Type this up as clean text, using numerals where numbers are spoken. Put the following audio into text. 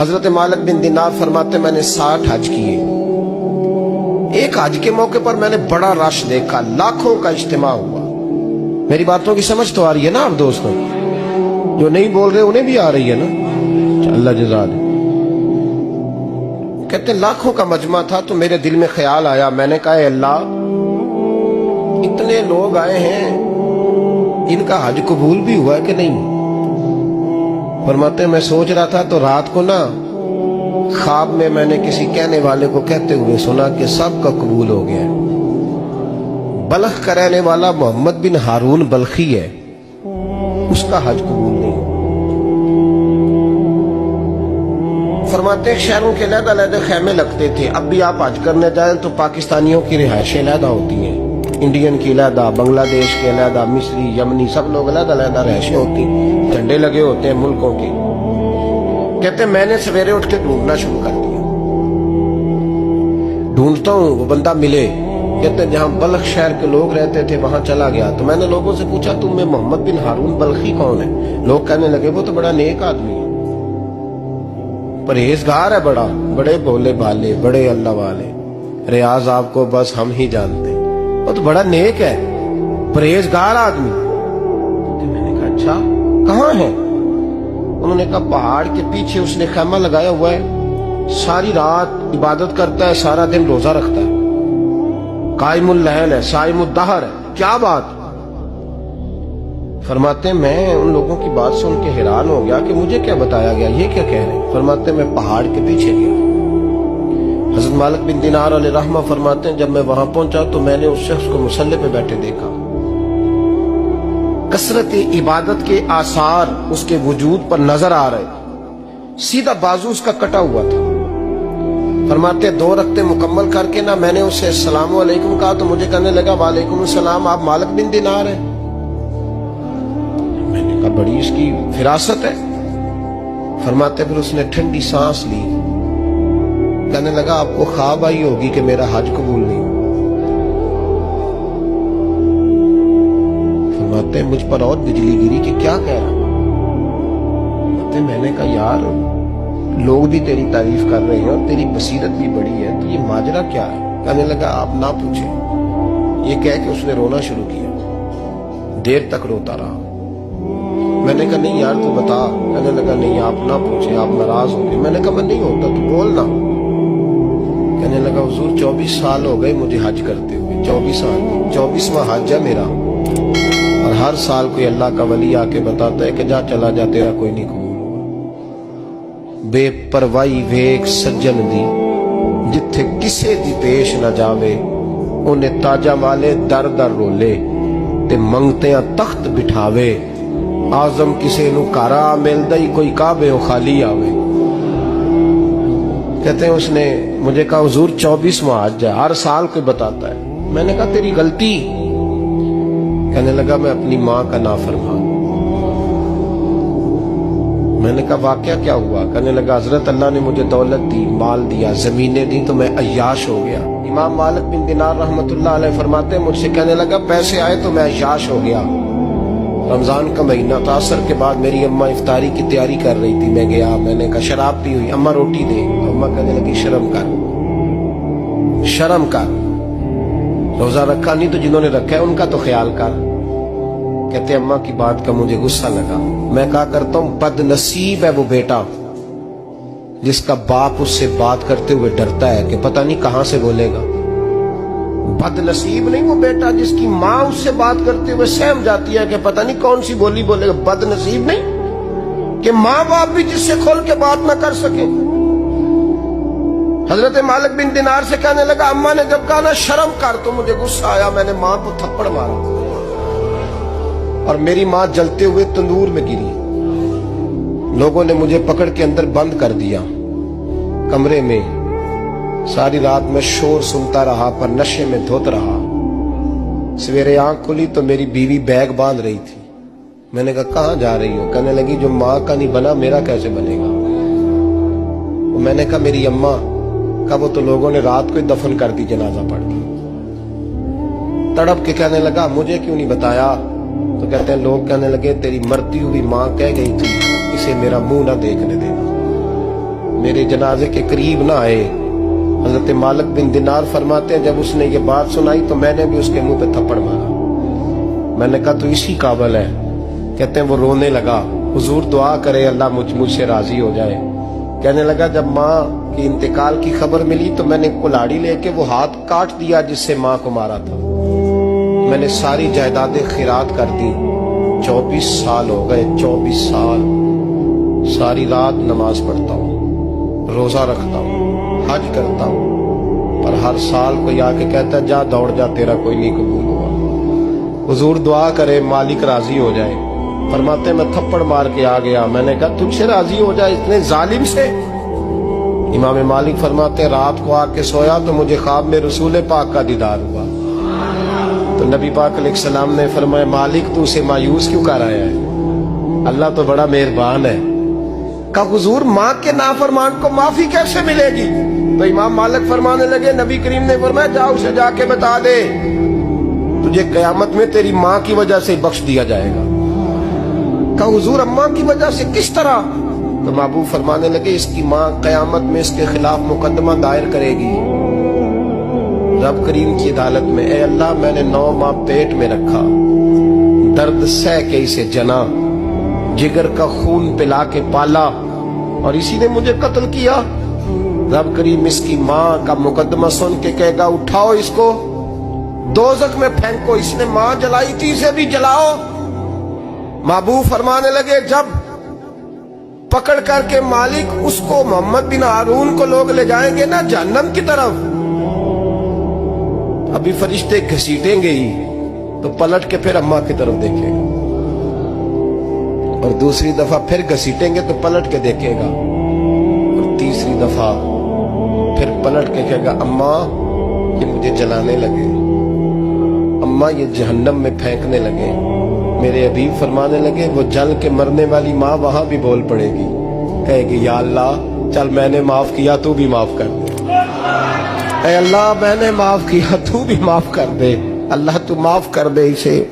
حضرت مالک بن دینار فرماتے میں نے 60 حج کیے. ایک حج کے موقع پر میں نے بڑا رش دیکھا, لاکھوں کا اجتماع ہوا. میری باتوں کی سمجھ تو آ رہی ہے نا آپ دوستوں؟ جو نہیں بول رہے انہیں بھی آ رہی ہے نا؟ اللہ جزا دے. کہتے لاکھوں کا مجمع تھا تو میرے دل میں خیال آیا, میں نے کہا اے اللہ, اتنے لوگ آئے ہیں, ان کا حج قبول بھی ہوا ہے کہ نہیں؟ فرماتے میں سوچ رہا تھا تو رات کو نا خواب میں نے کسی کہنے والے کو کہتے ہوئے سنا کہ سب کا قبول ہو گیا ہے. بلخ کا رہنے والا محمد بن ہارون بلخی ہے, اس کا حج قبول نہیں. فرماتے شہروں کے علیحدہ علیحدہ خیمے لگتے تھے. اب بھی آپ حج کرنے جائیں تو پاکستانیوں کی رہائشیں علیحدہ ہوتی ہیں, انڈین کی علیحدہ, بنگلہ دیش کے علیحدہ, مصری, یمنی, سب لوگ علیحدہ علیحدہ رہائشیں ہوتی ہیں, جھنڈے لگے ہوتے ہیں ملکوں کے. کہتے میں نے سویرے اٹھ کے ڈھونڈنا شروع کر دیا, ڈھونڈتا ہوں وہ بندہ ملے. کہتے جہاں بلخ شہر کے لوگ رہتے تھے وہاں چلا گیا تو میں نے لوگوں سے پوچھا تم میں محمد بن ہارون بلخی کون ہے؟ لوگ کہنے لگے وہ تو بڑا نیک آدمی ہے, پرہیزگار ہے, بڑے بولے بھالے, بڑے اللہ والے, ریاض آپ کو بس ہم ہی جانتے, وہ تو بڑا نیک ہے, پرہیزگار آدمی. میں نے کہا اچھا کہاں ہے؟ انہوں نے کہا پہاڑ کے پیچھے اس نے خیمہ لگایا ہوا ہے, ساری رات عبادت کرتا ہے, سارا دن روزہ رکھتا ہے, قائم اللیل ہے, صائم الدہر ہے. کیا بات؟ فرماتے میں ان لوگوں کی بات سن کے حیران ہو گیا کہ مجھے کیا بتایا گیا, یہ کیا کہہ رہے ہیں. فرماتے میں پہاڑ کے پیچھے گیا. حضرت مالک بن دینار علیہ رحمہ فرماتے ہیں جب میں وہاں پہنچا تو میں نے اس شخص کو مصلی پہ بیٹھے دیکھا. کثرت عبادت کے آثار اس کے وجود پر نظر آ رہے, سیدھا بازو اس کا کٹا ہوا تھا. فرماتے 2 رکعتیں مکمل کر کے نا میں نے اسے السلام علیکم کہا تو مجھے کہنے لگا وعلیکم السلام, آپ مالک بن دینار ہیں؟ میں نے کہا بڑی اس کی فراست ہے. فرماتے پھر اس نے ٹھنڈی سانس لی, کہنے لگا آپ کو خواب آئی ہوگی کہ میرا حج قبول نہیں. فرماتے مجھ پر اور بجلی گری کہ کیا کہہ رہا. میں نے کہا یار لوگ بھی تیری تعریف کر رہے ہیں اور تیری بصیرت بھی بڑی ہے, تو یہ ماجرا کیا ہے؟ کہنے لگا آپ نہ پوچھیں. یہ کہہ کے اس نے رونا شروع کیا, دیر تک روتا رہا. میں نے کہا نہیں یار تو بتا. کہنے لگا نہیں آپ نہ پوچھیں, آپ ناراض ہو گئے. میں نے کہا میں نہیں ہوتا, تو بولنا. کہنے لگا حضور 24 سال ہو گئے مجھے حج کرتے ہوئے, 24 سال, 24واں حج ہے میرا, اور ہر سال کوئی اللہ کا ولی آ کے بتاتا ہے کہ جا چلا جا تیرا کوئی نہیں قبول. بے پروائی ویک سجن دی جتھے کسے دی پیش نہ جاوے, انہیں تاجہ والے در در رولے تے منگتیاں تخت بٹھاوے, آزم کسے نو کارا ملدا ہی کوئی کعبے و خالی آوے. کہتے ہیں اس نے مجھے کہا حضور 24واں حج ہے, ہر سال کوئی بتاتا ہے. میں نے کہا تیری غلطی. کہنے لگا میں اپنی ماں کا نافرمان. میں نے کہا واقعہ کیا ہوا؟ کہنے لگا حضرت اللہ نے مجھے دولت دی, مال دیا, زمینیں دی تو میں عیاش ہو گیا. امام مالک بن دینار رحمت اللہ علیہ فرماتے ہیں مجھ سے کہنے لگا پیسے آئے تو میں عیاش ہو گیا. رمضان کا مہینہ تھا, عصر کے بعد میری اماں افطاری کی تیاری کر رہی تھی, میں گیا, میں نے کہا شراب پی ہوئی, اماں روٹی دے. اماں کہنے لگی شرم کر, شرم کر, روزہ رکھا نہیں تو جنہوں نے رکھا ہے ان کا تو خیال کر. کہتے اماں کی بات کا مجھے غصہ لگا. میں کہا کرتا ہوں بد نصیب ہے وہ بیٹا جس کا باپ اس سے بات کرتے ہوئے ڈرتا ہے کہ پتہ نہیں کہاں سے بولے گا. بد نصیب نہیں وہ بیٹا جس کی ماں اس سے بات کرتے ہوئے سہم جاتی ہے کہ پتہ نہیں کون سی بولی بولے گا. بد نصیب نہیں کہ ماں باپ بھی جس سے کھول کے بات نہ کر سکے. حضرت مالک بن دینار سے کہنے لگا اماں نے جب کہا نا شرم کر تو مجھے غصہ آیا, میں نے ماں کو تھپڑ مارا اور میری ماں جلتے ہوئے تندور میں گری. لوگوں نے مجھے پکڑ کے اندر بند کر دیا کمرے میں. ساری رات میں شور سنتا رہا پر نشے میں دھوت رہا. سویرے آنکھ کھلی تو میری بیوی بیگ باندھ رہی تھی. میں نے کہا کہاں جا رہی ہو؟ کہنے لگی جو ماں کا نہیں بنا میرا کیسے بنے گا. میں نے کہا میری اماں کا وہ تو لوگوں نے رات کو ہی دفن کر دی, جنازہ پڑھ دی. تڑپ کے کہنے لگا مجھے کیوں نہیں بتایا؟ تو کہتے ہیں لوگ کہنے لگے تیری مرتی ہوئی ماں کہہ گئی تھی اسے میرا منہ نہ دیکھنے دینا. میرے جنازے کے قریب نہ آئے. حضرت مالک بن دینار فرماتے ہیں جب اس نے یہ بات سنائی تو میں نے بھی اس کے منہ پہ تھپڑ مارا. میں نے کہا تو اسی قابل ہے. کہتے ہیں وہ رونے لگا, حضور دعا کرے اللہ مجھ سے راضی ہو جائے. کہنے لگا جب ماں کی انتقال کی خبر ملی تو میں نے کلاڑی لے کے وہ ہاتھ کاٹ دیا جس سے ماں کو مارا تھا. میں نے ساری جائیدادیں خیرات کر دی. 24 سال ہو گئے, 24 سال. ساری رات نماز پڑھتا ہوں, روزہ رکھتا ہوں, حج کرتا ہوں, پر ہر سال کوئی آ کے کہتا ہے جا دوڑ جا تیرا کوئی نہیں قبول ہوا. حضور دعا کرے مالک راضی ہو جائے. فرماتے میں تھپڑ مار کے آ گیا. میں نے کہا تجھ سے راضی ہو جائے اتنے ظالم سے. امام مالک فرماتے رات کو آ کے سویا تو مجھے خواب میں رسول پاک کا دیدار ہوا. تو نبی پاک علیہ السلام نے فرمایا مالک تو اسے مایوس کیوں کر رہا ہے, اللہ تو بڑا مہربان ہے. کہا حضور ماں کے نافرمان کو معافی کیسے ملے گی؟ تو امام مالک فرمانے لگے نبی کریم نے فرمایا جا اسے جا کے بتا دے تجھے قیامت میں تیری ماں کی وجہ سے بخش دیا جائے گا. کہا حضور اماں کی وجہ سے کس طرح؟ تو محبوب فرمانے لگے اس کی ماں قیامت میں اس کے خلاف مقدمہ دائر کرے گی رب کریم کی عدالت میں, اے اللہ میں نے 9 ماہ پیٹ میں رکھا, درد سہ کے اسے جنا, جگر کا خون پلا کے پالا, اور اسی نے مجھے قتل کیا. رب کریم اس کی ماں کا مقدمہ سن کے کہے گا اٹھاؤ اس کو دوزخ میں پھینکو, اس نے ماں جلائی تھی اسے بھی جلاؤ. محبوب فرمانے لگے جب پکڑ کر کے مالک اس کو محمد بن ہارون کو لوگ لے جائیں گے نا جہنم کی طرف, ابھی فرشتے گھسیٹیں گے ہی تو پلٹ کے پھر اماں کی طرف دیکھے گا, اور دوسری دفعہ پھر گھسیٹیں گے تو پلٹ کے دیکھے گا, اور تیسری دفعہ پھر پلٹ کے کہے گا اماں یہ مجھے جلانے لگے, اماں یہ جہنم میں پھینکنے لگے. میرے حبیب فرمانے لگے وہ جل کے مرنے والی ماں وہاں بھی بول پڑے گی, کہے گی یا اللہ چل میں نے معاف کیا تو بھی معاف کر دے, اے اللہ میں نے معاف کیا تو بھی معاف کر دے, اللہ تو معاف کر دے اسے.